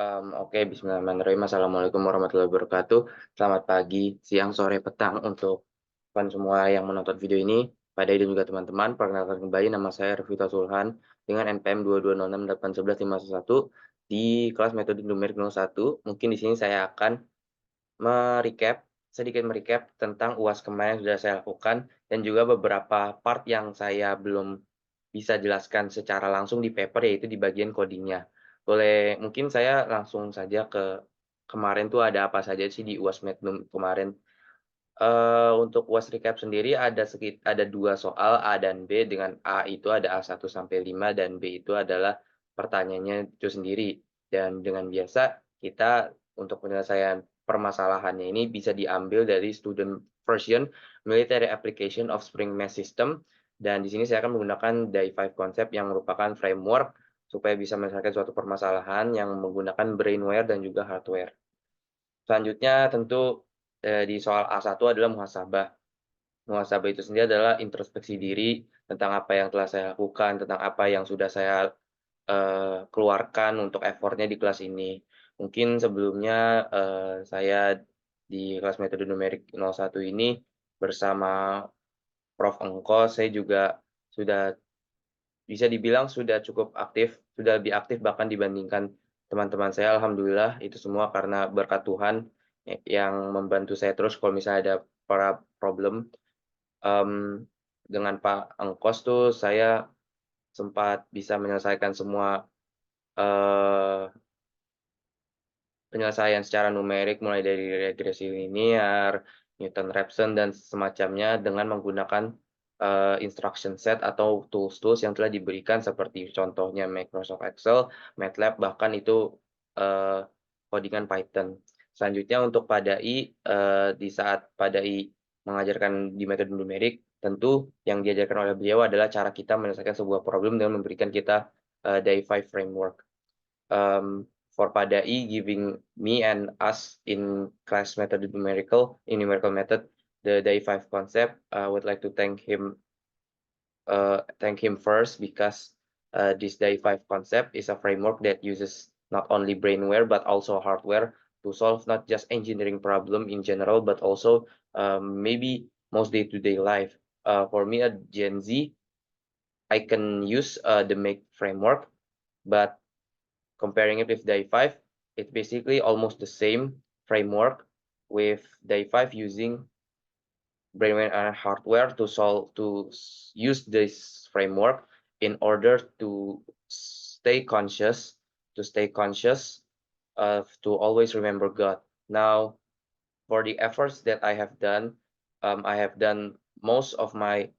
Oke, bismillahirrahmanirrahim. Assalamualaikum warahmatullahi wabarakatuh. Selamat pagi, siang, sore, petang untuk teman semua yang menonton video ini. Pada dan juga teman-teman, perkenalkan kembali nama saya Rafita Sulhan dengan NPM 220681151 di kelas metode numerik 01. Mungkin di sini saya akan sedikit merecap tentang UAS kemarin yang sudah saya lakukan dan juga beberapa part yang saya belum bisa jelaskan secara langsung di paper, yaitu di bagian coding-nya. Mungkin saya langsung saja ke kemarin tuh ada apa saja sih di UAS Magnum kemarin. Untuk UAS recap sendiri ada 2 soal A dan B, dengan A itu ada A1 sampai 5 dan B itu adalah pertanyaannya itu sendiri. Dan dengan biasa kita untuk penyelesaian permasalahannya ini bisa diambil dari student version Military Application of Spring Mass System, dan di sini saya akan menggunakan DAI5 concept yang merupakan framework supaya bisa menyelesaikan suatu permasalahan yang menggunakan brainware dan juga hardware. Selanjutnya tentu, di soal A1 adalah muhasabah. Muhasabah itu sendiri adalah introspeksi diri tentang apa yang telah saya lakukan, tentang apa yang sudah saya, keluarkan untuk effort-nya di kelas ini. Mungkin sebelumnya, saya di kelas metode numerik 01 ini bersama Prof. Engkos, saya juga sudah bisa dibilang sudah cukup aktif, sudah lebih aktif bahkan dibandingkan teman-teman saya. Alhamdulillah itu semua karena berkat Tuhan yang membantu saya terus kalau misalnya ada problem. Mmm, dengan Pak Engkos tuh saya sempat bisa menyelesaikan semua, eee, penyelesaian secara numerik mulai dari regresi linier, Newton-Raphson, dan semacamnya dengan menggunakan, instruction set atau tools-tools yang telah diberikan seperti contohnya Microsoft Excel, MATLAB, bahkan itu, eee, codingan Python. Selanjutnya untuk PADAI, di saat PADAI mengajarkan di metode numerik, tentu yang diajarkan oleh beliau adalah cara kita menyelesaikan sebuah problem dengan memberikan kita, DAI5 framework. For Padai giving me and us in class method numerical method the day 5 concept. I would like to thank him first because this day 5 concept is a framework that uses not only brainware but also hardware to solve not just engineering problem in general but also maybe most day-to-day life. For me, a Gen Z, I can use the Make framework, but comparing it with day 5, it's basically almost the same framework with day 5 using brainware and hardware use this framework in order to stay conscious, to always remember God. Now, for the efforts that I have done most of my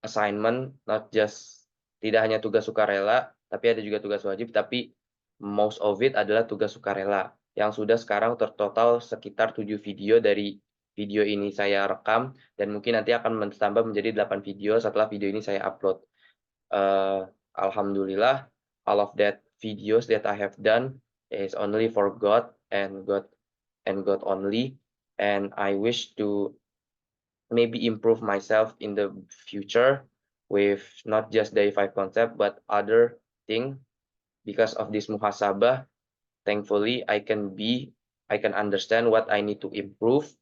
assignment, not just tidak hanya tugas sukarela, tapi ada juga tugas wajib, tapi most of it adalah tugas sukarela, yang sudah sekarang tertotal sekitar 7 video dari video ini saya rekam, dan mungkin nanti akan bertambah menjadi 8 video setelah video ini saya upload. Alhamdulillah, all of that videos that I have done is only for God and God only, and I wish to maybe improve myself in the future with not just the five concept but other thing. Because of this muhasabah, thankfully I can understand what I need to improve,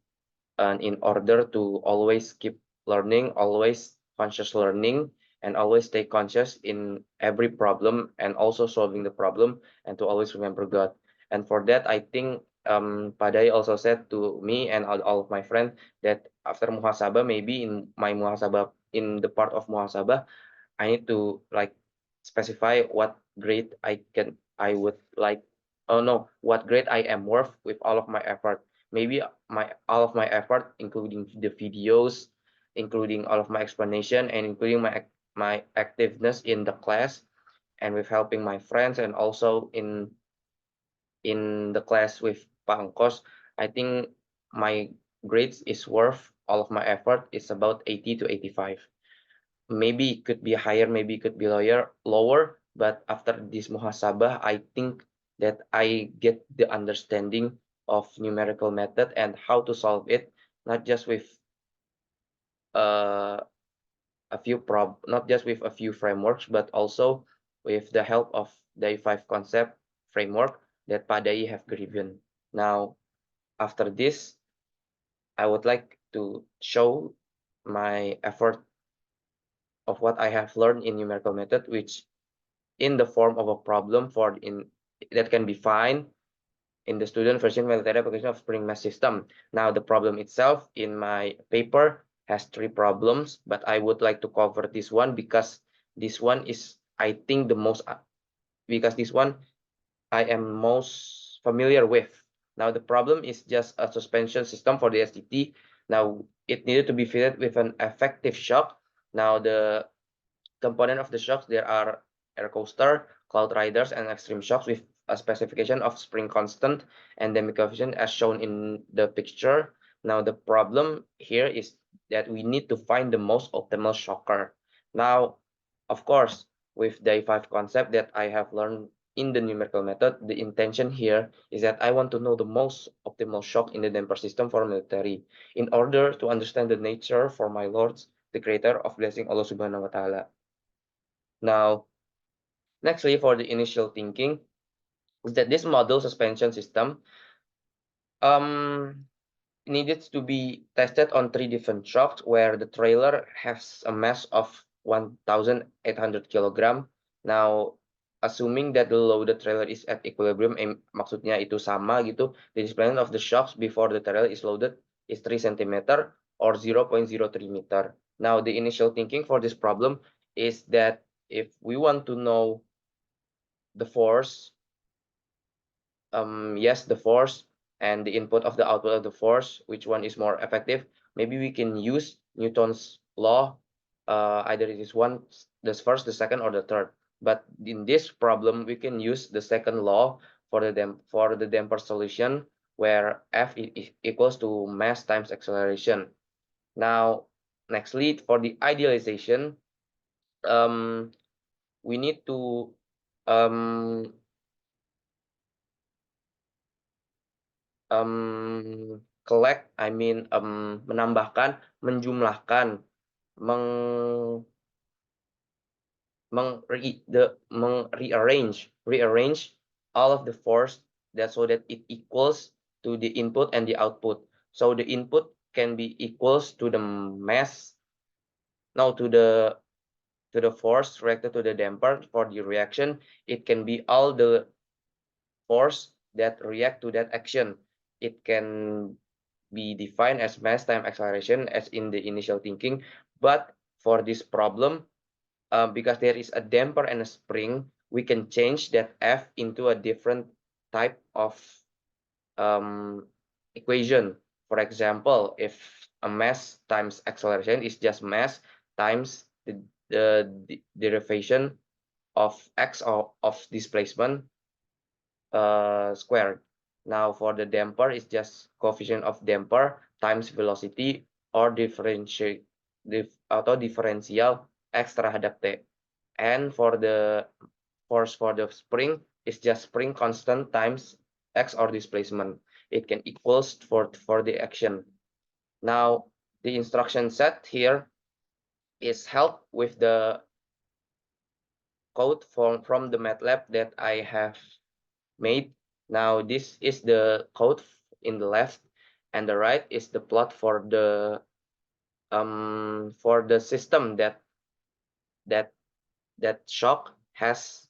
and in order to always keep learning, always conscious learning, and always stay conscious in every problem and also solving the problem, and to always remember God. And for that, I think Padai also said to me and all of my friends that after muhasabah, maybe in the part of muhasabah, I need to like specify what grade I would like. Oh no, what grade I am worth with all of my effort. Maybe my all of my effort, including the videos, including all of my explanation, and including my activeness in the class, and with helping my friends, and also in the class with Pak Angkos, I think my grades is worth all of my effort is about 80 to 85. Maybe it could be higher, maybe it could be lower, but after this muhasabah, I think that I get the understanding of numerical method and how to solve it, not just with uh, not just with a few frameworks, but also with the help of the 5 concept framework. that Padai have given. Now, after this, I would like to show my effort of what I have learned in numerical method, which in the form of a problem that can be found in the student version military application of Spring Math system. Now, the problem itself in my paper has 3 problems, but I would like to cover this one because this one is, I think, because this one I am most familiar with. Now, the problem is just a suspension system for the STT. Now, it needed to be fitted with an effective shock. Now, the component of the shocks, there are air coaster, cloud riders, and extreme shocks with a specification of spring constant and damping coefficient as shown in the picture. Now, the problem here is that we need to find the most optimal shocker. Now, of course, with the 5 concept that I have learned in the numerical method, the intention here is that I want to know the most optimal shock in the damper system for military in order to understand the nature for my lords, the creator of blessing Allah Subhanahu wa Ta'ala. Now, nextly, for the initial thinking, is that this model suspension system needed to be tested on 3 different shocks where the trailer has a mass of 1,800 kilogram. Now, assuming that the loaded trailer is at equilibrium, maksudnya itu sama gitu, the displacement of the shocks before the trailer is loaded is 3 centimeter or 0.03 meter. Now, the initial thinking for this problem is that if we want to know the force, yes, the force and the input of the output of the force, which one is more effective? Maybe we can use Newton's law, either it is the first, the second, or the third. But in this problem, we can use the second law for the damper solution, where F equals to mass times acceleration. Now, nextly, for the idealization, we need to collect, menambahkan, menjumlahkan, rearrange all of the force so that it equals to the input and the output. So the input can be equals to the mass, no, to the force reacted to the damper. For the reaction, it can be all the force that react to that action. It can be defined as mass time acceleration as in the initial thinking, but for this problem, because there is a damper and a spring, we can change that F into a different type of equation. For example, if a mass times acceleration is just mass times the derivation of x of displacement squared. Now for the damper, it's just coefficient of damper times velocity or differential x terhadap t. And for the force for the spring, it's just spring constant times x or displacement. It can equals for the action. Now the instruction set here is held with the code from the MATLAB that I have made. Now this is the code in the left, and the right is the plot for the system that shock has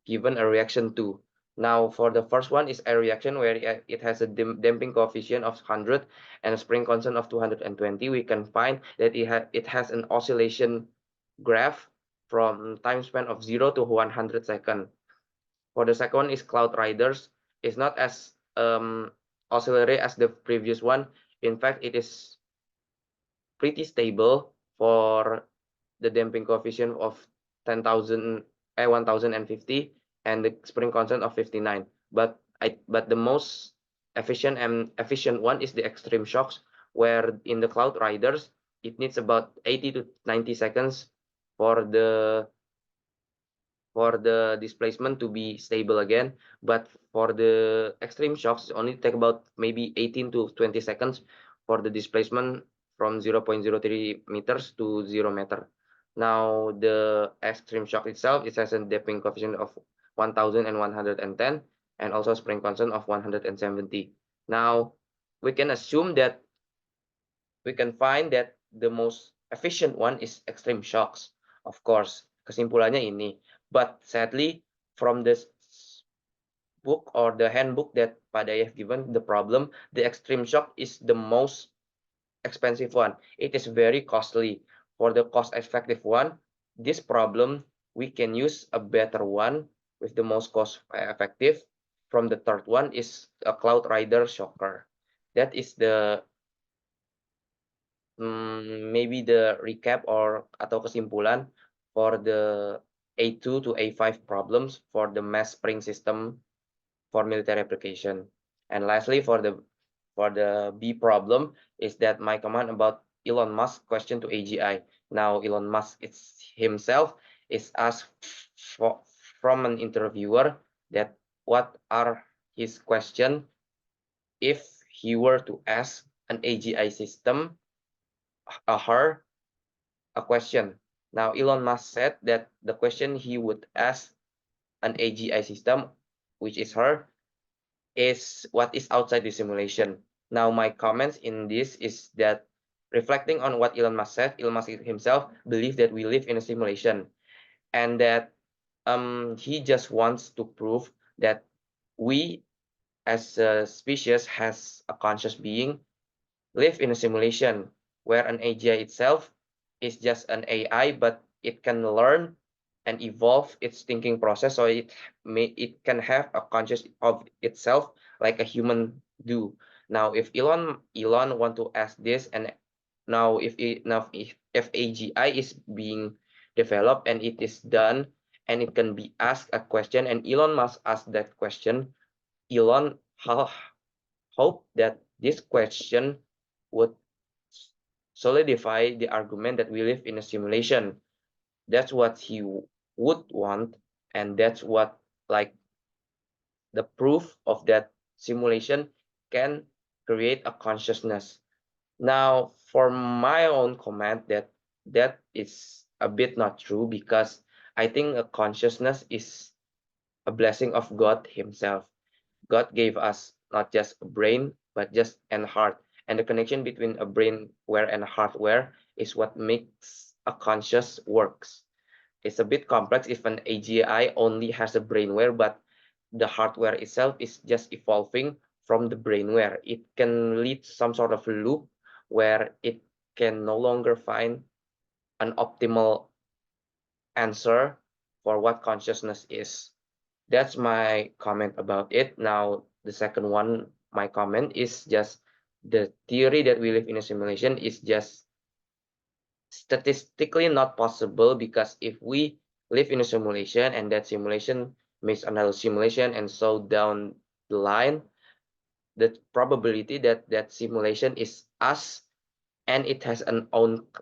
given a reaction to. Now for the first one is a reaction where it has a damping coefficient of 100 and a spring constant of 220. We can find that it has an oscillation graph from time span of 0 to 100 seconds. For the second one is cloud riders. It's not as oscillatory as the previous one. In fact, it is pretty stable for the damping coefficient of 10,000, 1050, and the spring constant of 59. But the most efficient one is the extreme shocks, where in the cloud riders it needs about 80 to 90 seconds for the displacement to be stable again. But for the extreme shocks, it only take about maybe 18 to 20 seconds for the displacement from 0.03 meters to 0 meter. Now the extreme shock itself, it has a damping coefficient of 1110, and also spring constant of 170. Now, we can assume that we can find that the most efficient one is extreme shocks. Of course, kesimpulannya ini. But sadly, from this book or the handbook that Padai have given the problem, the extreme shock is the most expensive one. It is very costly. For the cost effective one, this problem we can use a better one with the most cost effective. From the third one is a Cloud Rider Shocker. That is the maybe the recap or atau kesimpulan for the A2 to A5 problems for the mass spring system for military application. And lastly, for the B problem is that my comment about Elon Musk question to AGI. Now Elon Musk himself is asked from an interviewer that what are his question if he were to ask an AGI system her a question. Now Elon Musk said that the question he would ask an AGI system, which is her, is what is outside the simulation. Now, my comments in this is that reflecting on what Elon Musk said, Elon Musk himself believes that we live in a simulation and that he just wants to prove that we as a species has a conscious being live in a simulation where an AGI itself is just an AI, but it can learn and evolve its thinking process, so it can have a conscious of itself like a human do. Now, if Elon want to ask this, and now if AGI is being developed and it is done, and it can be asked a question, and Elon must ask that question, Elon hope that this question would solidify the argument that we live in a simulation. That's what he would want, and that's what like the proof of that simulation can create a consciousness. Now, for my own comment, that is a bit not true, because I think a consciousness is a blessing of God himself. God gave us not just a brain, but just an heart. And the connection between a brainware and a hardware is what makes a conscious works. It's a bit complex if an AGI only has a brainware, but the hardware itself is just evolving from the brainware. It can lead to some sort of loop where it can no longer find an optimal answer for what consciousness is. That's my comment about it. Now, the second one, my comment is just the theory that we live in a simulation is just statistically not possible, because if we live in a simulation and that simulation makes another simulation and so down the line, the probability that that simulation is us and it has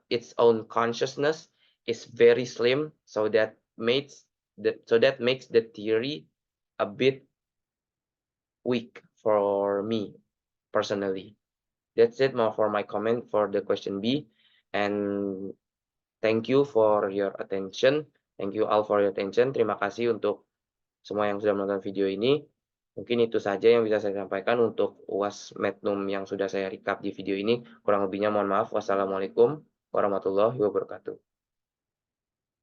its own consciousness is very slim, so that makes the theory a bit weak for me personally. That's it more for my comment for the question B, and thank you for your attention. Thank you all for your attention. Terima kasih untuk semua yang sudah menonton video ini. Mungkin itu saja yang bisa saya sampaikan untuk UAS Magnum yang sudah saya recap di video ini. Kurang lebihnya mohon maaf. Wassalamualaikum warahmatullahi wabarakatuh.